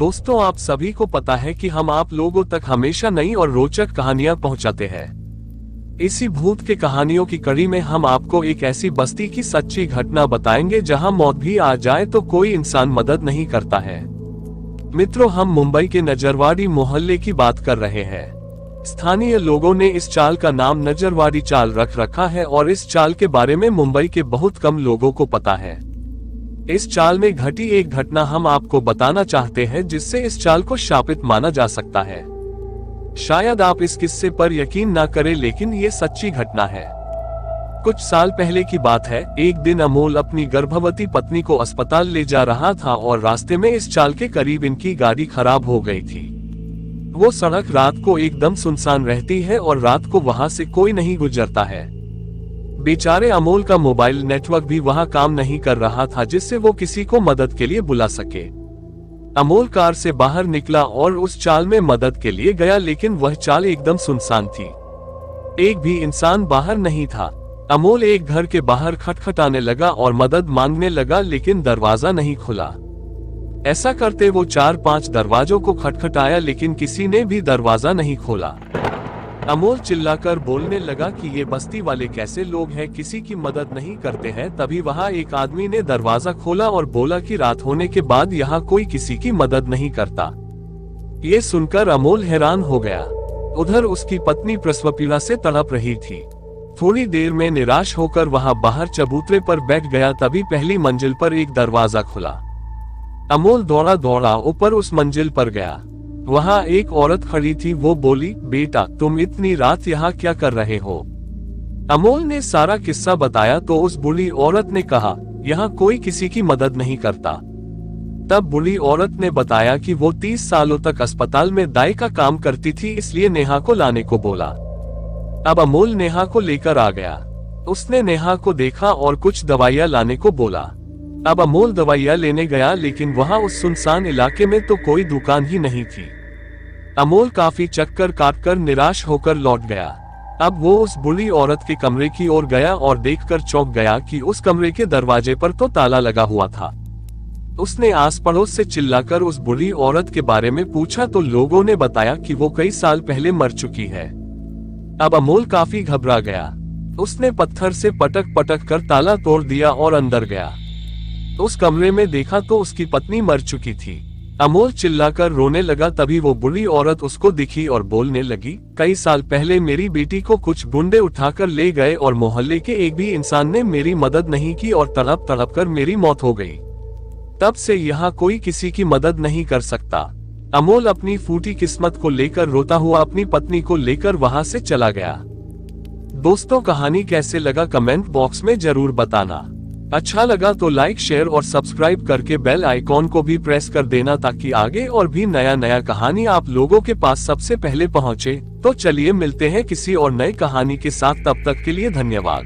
दोस्तों, आप सभी को पता है कि हम आप लोगों तक हमेशा नई और रोचक कहानियां पहुंचाते हैं। इसी भूत के कहानियों की कड़ी में हम आपको एक ऐसी बस्ती की सच्ची घटना बताएंगे जहां मौत भी आ जाए तो कोई इंसान मदद नहीं करता है। मित्रों, हम मुंबई के नजरवाड़ी मोहल्ले की बात कर रहे हैं। स्थानीय लोगों ने इस चाल का नाम नजरवाड़ी चाल रख रखा है और इस चाल के बारे में मुंबई के बहुत कम लोगों को पता है। इस चाल में घटी एक घटना हम आपको बताना चाहते हैं जिससे इस चाल को शापित माना जा सकता है। शायद आप इस किस्से पर यकीन ना करें, लेकिन ये सच्ची घटना है। कुछ साल पहले की बात है। एक दिन अमोल अपनी गर्भवती पत्नी को अस्पताल ले जा रहा था और रास्ते में इस चाल के करीब इनकी गाड़ी खराब हो गई थी। वो सड़क रात को एकदम सुनसान रहती है और रात को वहां से कोई नहीं गुजरता है। बेचारे अमोल का मोबाइल नेटवर्क भी वहां काम नहीं कर रहा था जिससे वो किसी को मदद के लिए बुला सके। अमोल कार से बाहर निकला और उस चाल में मदद के लिए गया, लेकिन वह चाल एकदम सुनसान थी। एक भी इंसान बाहर नहीं था। अमोल एक घर के बाहर खटखटाने लगा और मदद मांगने लगा, लेकिन दरवाजा नहीं खुला। ऐसा करते वो 4-5 दरवाजों को खटखटाया, लेकिन किसी ने भी दरवाजा नहीं खोला। अमोल चिल्लाकर बोलने लगा कि ये बस्ती वाले कैसे लोग हैं, किसी की मदद नहीं करते हैं। तभी वहां एक आदमी ने दरवाजा खोला और बोला कि रात होने के बाद यहाँ कोई किसी की मदद नहीं करता। ये सुनकर अमोल हैरान हो गया। उधर उसकी पत्नी प्रसव पीड़ा से तड़प रही थी। थोड़ी देर में निराश होकर वहां बाहर चबूतरे पर बैठ गया। तभी पहली मंजिल पर एक दरवाजा खुला। अमोल दौड़ा दौड़ा ऊपर उस मंजिल पर गया। वहां एक औरत खड़ी थी। वो बोली, बेटा तुम इतनी रात यहाँ क्या कर रहे हो? अमोल ने सारा किस्सा बताया तो उस बूढ़ी औरत ने कहा, यहाँ कोई किसी की मदद नहीं करता। तब बूढ़ी औरत ने बताया कि वो 30 सालों तक अस्पताल में दाई का काम करती थी, इसलिए नेहा को लाने को बोला। अब अमोल नेहा को लेकर आ गया। उसने नेहा को देखा और कुछ दवाइयां लाने को बोला। अब अमोल दवाइयां लेने गया, लेकिन वहां उस सुनसान इलाके में तो कोई दुकान ही नहीं थी। अमोल काफी चक्कर काटकर निराश होकर लौट गया। अब वो उस बूढ़ी औरत के कमरे की ओर गया और देखकर चौंक गया कि उस कमरे के दरवाजे पर तो ताला लगा हुआ था। उसने आस पड़ोस से चिल्लाकर उस बूढ़ी औरत के बारे में पूछा तो लोगों ने बताया कि वो कई साल पहले मर चुकी है। अब अमोल काफी घबरा गया। उसने पत्थर से पटक पटक कर ताला तोड़ दिया और अंदर गया। उस कमरे में देखा तो उसकी पत्नी मर चुकी थी। अमोल चिल्लाकर रोने लगा। तभी वो बूढ़ी औरत उसको दिखी और बोलने लगी, कई साल पहले मेरी बेटी को कुछ गुंडे उठाकर ले गए और मोहल्ले के एक भी इंसान ने मेरी मदद नहीं की और तड़प तड़प कर मेरी मौत हो गई। तब से यहाँ कोई किसी की मदद नहीं कर सकता। अमोल अपनी फूटी किस्मत को लेकर रोता हुआ अपनी पत्नी को लेकर वहां से चला गया। दोस्तों, कहानी कैसे लगा कमेंट बॉक्स में जरूर बताना। अच्छा लगा तो लाइक, शेयर और सब्सक्राइब करके बेल आइकॉन को भी प्रेस कर देना ताकि आगे और भी नया कहानी आप लोगों के पास सबसे पहले पहुंचे। तो चलिए मिलते हैं किसी और नए कहानी के साथ। तब तक के लिए धन्यवाद।